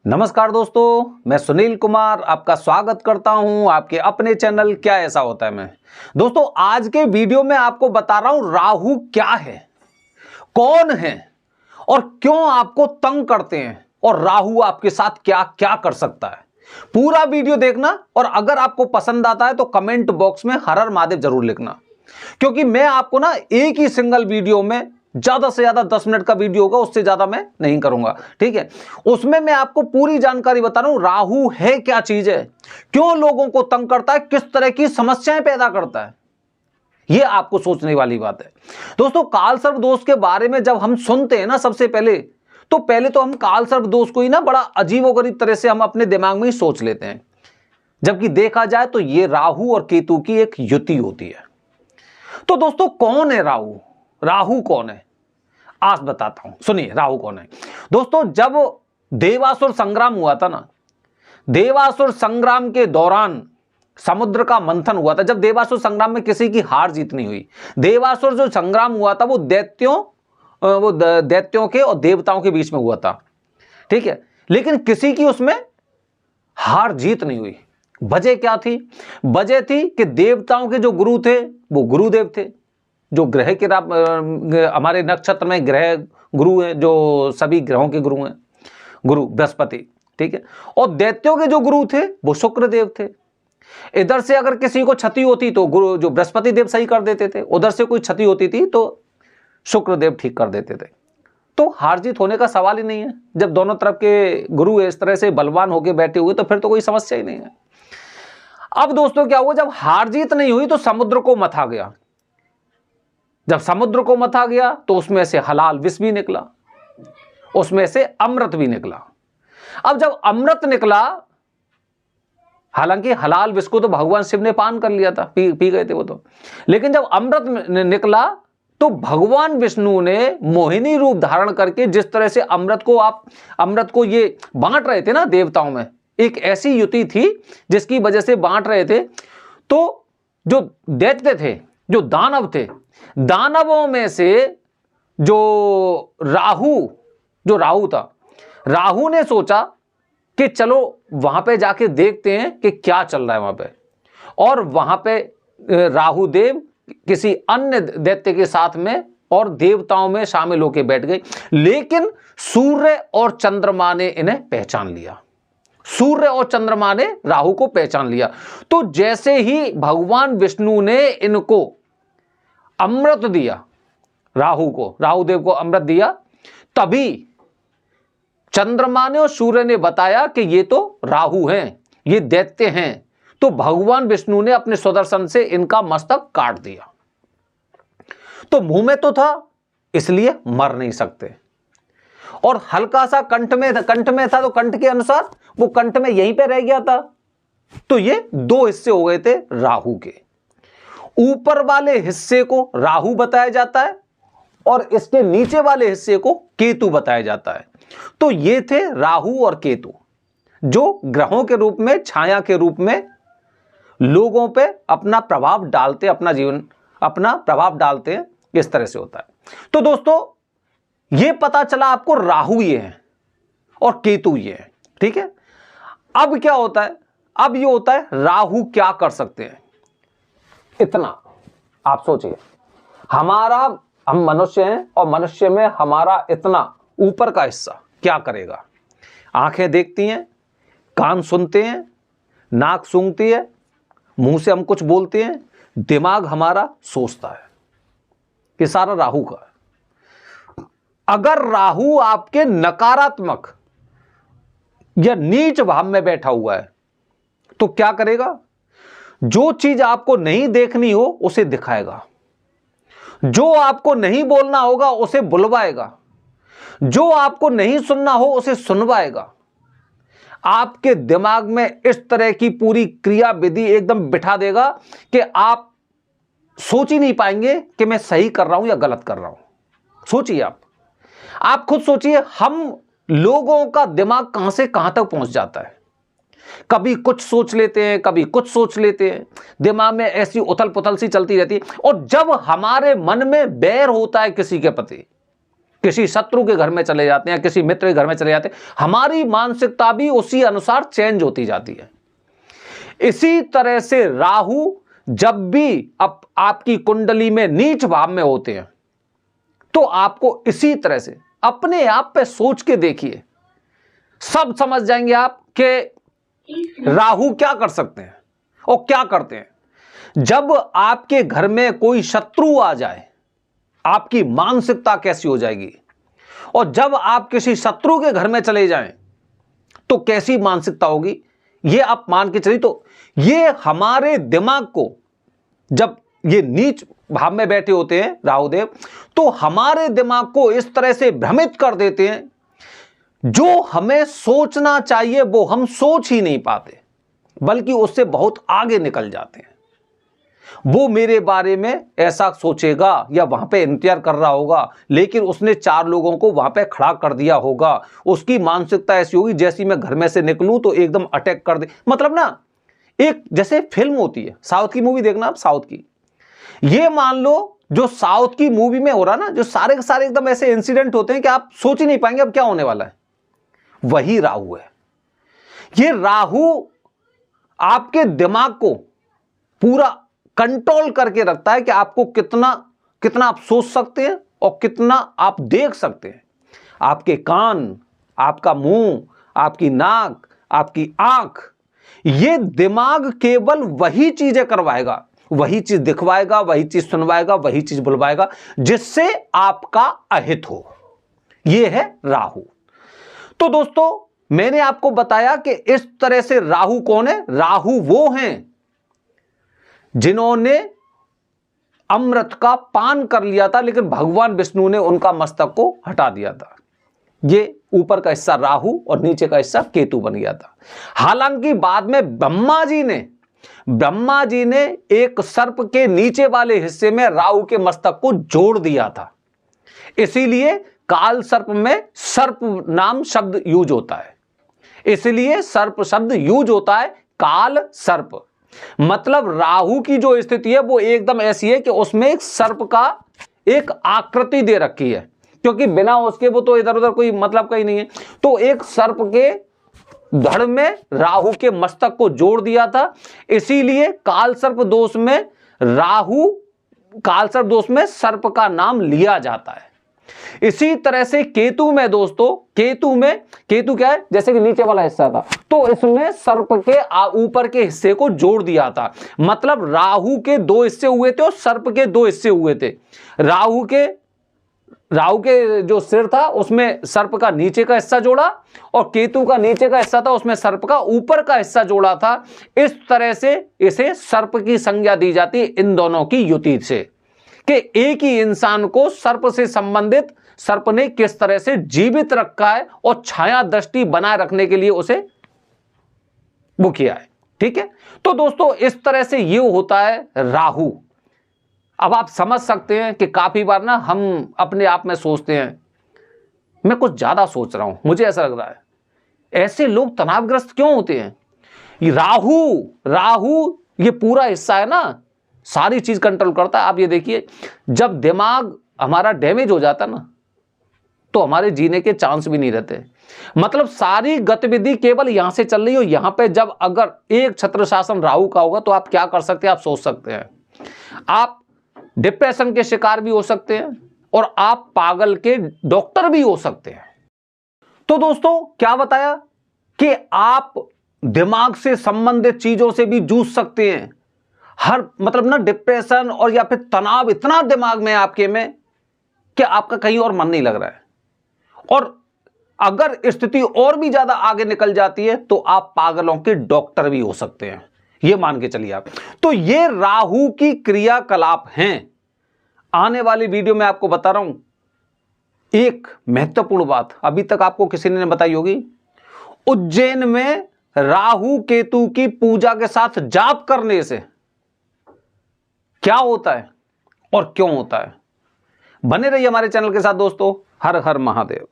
नमस्कार दोस्तों, मैं सुनील कुमार आपका स्वागत करता हूं आपके अपने चैनल क्या ऐसा होता है में। दोस्तों, आज के वीडियो में आपको बता रहा हूं राहु क्या है, कौन है और क्यों आपको तंग करते हैं और राहु आपके साथ क्या क्या कर सकता है। पूरा वीडियो देखना और अगर आपको पसंद आता है तो कमेंट बॉक्स में हर हर महादेव जरूर लिखना, क्योंकि मैं आपको ना एक ही सिंगल वीडियो में ज्यादा से ज्यादा 10 मिनट का वीडियो होगा, उससे ज्यादा मैं नहीं करूंगा। ठीक है, उसमें मैं आपको पूरी जानकारी बता रहा हूं राहु है क्या चीज है, क्यों लोगों को तंग करता है, किस तरह की समस्याएं पैदा करता है, यह आपको सोचने वाली बात है। दोस्तों, कालसर्प दोष के बारे में जब हम सुनते हैं ना, सबसे पहले तो हम कालसर्प दोष को ही ना बड़ा अजीबोगरीब तरह से हम अपने दिमाग में ही सोच लेते हैं, जबकि देखा जाए तो यह राहु और केतु की एक युति होती है। तो दोस्तों, कौन है राहु? राहु कौन है आज बताता हूं, सुनिए राहु कौन है। दोस्तों, जब देवासुर संग्राम हुआ था ना, देवासुर संग्राम के दौरान समुद्र का मंथन हुआ था। जब देवासुर संग्राम में किसी की हार जीत नहीं हुई, देवासुर जो संग्राम हुआ था वो दैत्यों के और देवताओं के बीच में हुआ था। ठीक है, लेकिन किसी की उसमें हार जीत नहीं हुई। वजह क्या थी? वजह थी कि देवताओं के जो गुरु थे वो गुरुदेव थे, जो ग्रह के हमारे नक्षत्र में ग्रह गुरु हैं, जो सभी ग्रहों के गुरु हैं, गुरु बृहस्पति। ठीक है, और दैत्यों के जो गुरु थे वो शुक्रदेव थे। इधर से अगर किसी को क्षति होती तो गुरु जो बृहस्पति देव सही कर देते थे, उधर से कोई क्षति होती थी तो शुक्रदेव ठीक कर देते थे। तो हार जीत होने का सवाल ही नहीं है। जब दोनों तरफ के गुरु इस तरह से बलवान होकर बैठे हुए तो फिर तो कोई समस्या ही नहीं है। अब दोस्तों क्या हुआ, जब हार जीत नहीं हुई तो समुद्र को मथा गया। जब समुद्र को मथा गया तो उसमें से हलाल विष भी निकला, उसमें से अमृत भी निकला। अब जब अमृत निकला, हालांकि हलाल विष को तो भगवान शिव ने पान कर लिया था, पी गए थे वो तो, लेकिन जब अमृत निकला तो भगवान विष्णु ने मोहिनी रूप धारण करके जिस तरह से अमृत को ये बांट रहे थे ना देवताओं में, एक ऐसी युति थी जिसकी वजह से बांट रहे थे। तो जो दैत्य थे, जो दानव थे, दानवों में से जो राहु था, राहु ने सोचा कि चलो वहां पे जाके देखते हैं कि क्या चल रहा है वहां पे। और वहां पे राहु देव किसी अन्य दैत्य के साथ में और देवताओं में शामिल होकर बैठ गए, लेकिन सूर्य और चंद्रमा ने इन्हें पहचान लिया। सूर्य और चंद्रमा ने राहु को पहचान लिया। तो जैसे ही भगवान विष्णु ने इनको अमृत दिया, राहु देव को अमृत दिया, तभी चंद्रमा ने और सूर्य ने बताया कि ये तो राहु हैं, ये दैत्य हैं। तो भगवान विष्णु ने अपने सुदर्शन से इनका मस्तक काट दिया। तो मुंह में तो था इसलिए मर नहीं सकते, और हल्का सा कंठ में था तो कंठ के अनुसार वो कंठ में यहीं पे रह गया था। तो ये दो हिस्से हो गए थे राहु के। ऊपर वाले हिस्से को राहु बताया जाता है और इसके नीचे वाले हिस्से को केतु बताया जाता है। तो ये थे राहु और केतु, जो ग्रहों के रूप में, छाया के रूप में लोगों पे अपना प्रभाव डालते, अपना प्रभाव डालते हैं। इस तरह से होता है। तो दोस्तों, ये पता चला आपको राहु ये है और केतु ये है। ठीक है, अब क्या होता है? अब ये होता है राहु क्या कर सकते हैं। इतना आप सोचिए, हम मनुष्य हैं और मनुष्य में हमारा इतना ऊपर का हिस्सा क्या करेगा? आंखें देखती हैं, कान सुनते हैं, नाक सूंघती है, मुंह से हम कुछ बोलते हैं, दिमाग हमारा सोचता है। ये सारा राहु का है। अगर राहु आपके नकारात्मक या नीच भाव में बैठा हुआ है तो क्या करेगा? जो चीज आपको नहीं देखनी हो उसे दिखाएगा, जो आपको नहीं बोलना होगा उसे बुलवाएगा, जो आपको नहीं सुनना हो उसे सुनवाएगा। आपके दिमाग में इस तरह की पूरी क्रिया विधि एकदम बिठा देगा कि आप सोच ही नहीं पाएंगे कि मैं सही कर रहा हूं या गलत कर रहा हूं। सोचिए, आप खुद सोचिए, हम लोगों का दिमाग कहां से कहां तक पहुंच जाता है। कभी कुछ सोच लेते हैं, कभी कुछ सोच लेते हैं, दिमाग में ऐसी उथल पुथल सी चलती रहती है। और जब हमारे मन में बैर होता है किसी के प्रति, किसी शत्रु के घर में चले जाते हैं, किसी मित्र के घर में चले जाते हैं, हमारी मानसिकता भी उसी अनुसार चेंज होती जाती है। इसी तरह से राहु जब भी आपकी कुंडली में नीच भाव में होते हैं तो आपको इसी तरह से अपने आप पे सोच के देखिए, सब समझ जाएंगे आप कि राहु क्या कर सकते हैं और क्या करते हैं। जब आपके घर में कोई शत्रु आ जाए, आपकी मानसिकता कैसी हो जाएगी, और जब आप किसी शत्रु के घर में चले जाएं तो कैसी मानसिकता होगी, ये आप मान के चलिए। तो ये हमारे दिमाग को, जब ये नीच भाव में बैठे होते हैं राहुदेव, तो हमारे दिमाग को इस तरह से भ्रमित कर देते हैं, जो हमें सोचना चाहिए वो हम सोच ही नहीं पाते, बल्कि उससे बहुत आगे निकल जाते हैं। वो मेरे बारे में ऐसा सोचेगा या वहां पे इंतजार कर रहा होगा, लेकिन उसने 4 लोगों को वहां पे खड़ा कर दिया होगा। उसकी मानसिकता ऐसी होगी जैसी मैं घर में से निकलूं तो एकदम अटैक कर दे। मतलब ना, एक जैसे फिल्म होती है, साउथ की मूवी देखना आप, साउथ की, ये मान लो जो साउथ की मूवी में हो रहा ना, जो सारे के सारे एकदम ऐसे इंसिडेंट होते हैं कि आप सोच ही नहीं पाएंगे अब क्या होने वाला है, वही राहु है। ये राहु आपके दिमाग को पूरा कंट्रोल करके रखता है कि आपको कितना कितना आप सोच सकते हैं और कितना आप देख सकते हैं। आपके कान, आपका मुंह, आपकी नाक, आपकी आंख, ये दिमाग केवल वही चीजें करवाएगा, वही चीज दिखवाएगा, वही चीज सुनवाएगा, वही चीज बुलवाएगा जिससे आपका अहित हो। यह है राहु। तो दोस्तों, मैंने आपको बताया कि इस तरह से राहु कौन है। राहु वो हैं जिन्होंने अमृत का पान कर लिया था, लेकिन भगवान विष्णु ने उनका मस्तक को हटा दिया था। ये ऊपर का हिस्सा राहु और नीचे का हिस्सा केतु बन गया था। हालांकि बाद में ब्रह्मा जी ने एक सर्प के नीचे वाले हिस्से में राहु के मस्तक को जोड़ दिया था। इसीलिए काल सर्प में सर्प नाम शब्द यूज होता है, इसलिए सर्प शब्द यूज होता है, काल सर्प। मतलब राहु की जो स्थिति है वो एकदम ऐसी है कि उसमें एक सर्प का एक आकृति दे रखी है, क्योंकि बिना उसके वो तो इधर उधर कोई मतलब का ही नहीं है। तो एक सर्प के धड़ में राहु के मस्तक को जोड़ दिया था, इसीलिए काल सर्प दोष में सर्प का नाम लिया जाता है। इसी तरह से केतु में दोस्तों, केतु क्या है, जैसे कि नीचे वाला हिस्सा था, तो इसमें सर्प के ऊपर के हिस्से को जोड़ दिया था। मतलब राहु के 2 हिस्से हुए थे और सर्प के 2 हिस्से हुए थे। राहु के जो सिर था उसमें सर्प का नीचे का हिस्सा जोड़ा, और केतु का नीचे का हिस्सा था उसमें सर्प का ऊपर का हिस्सा जोड़ा था। इस तरह से इसे सर्प की संज्ञा दी जाती है इन दोनों की युति से, कि एक ही इंसान को सर्प से संबंधित सर्प ने किस तरह से जीवित रखा है और छाया दृष्टि बनाए रखने के लिए उसे वो किया है। ठीक है, तो दोस्तों इस तरह से ये होता है राहु। अब आप समझ सकते हैं कि काफी बार ना हम अपने आप में सोचते हैं, मैं कुछ ज्यादा सोच रहा हूं, मुझे ऐसा लग रहा है। ऐसे लोग तनावग्रस्त क्यों होते हैं? राहु ये पूरा हिस्सा है ना, सारी चीज कंट्रोल करता है। आप ये देखिए, जब दिमाग हमारा डैमेज हो जाता ना, तो हमारे जीने के चांस भी नहीं रहते। मतलब सारी गतिविधि केवल यहां से चल रही हो। यहां पे जब अगर एक छत्र शासन राहु का होगा तो आप क्या कर सकते हैं, आप सोच सकते हैं। आप डिप्रेशन के शिकार भी हो सकते हैं और आप पागल के डॉक्टर भी हो सकते हैं। तो दोस्तों क्या बताया कि आप दिमाग से संबंधित चीजों से भी जूझ सकते हैं। हर मतलब ना डिप्रेशन और या फिर तनाव इतना दिमाग में आपके में कि आपका कहीं और मन नहीं लग रहा है, और अगर स्थिति और भी ज्यादा आगे निकल जाती है तो आप पागलों के डॉक्टर भी हो सकते हैं, ये मान के चलिए आप। तो ये राहु की क्रियाकलाप हैं। आने वाली वीडियो में आपको बता रहा हूं एक महत्वपूर्ण बात, अभी तक आपको किसी ने बताई होगी। उज्जैन में राहु केतु की पूजा के साथ जाप करने से क्या होता है और क्यों होता है। बने रहिए हमारे चैनल के साथ दोस्तों। हर हर महादेव।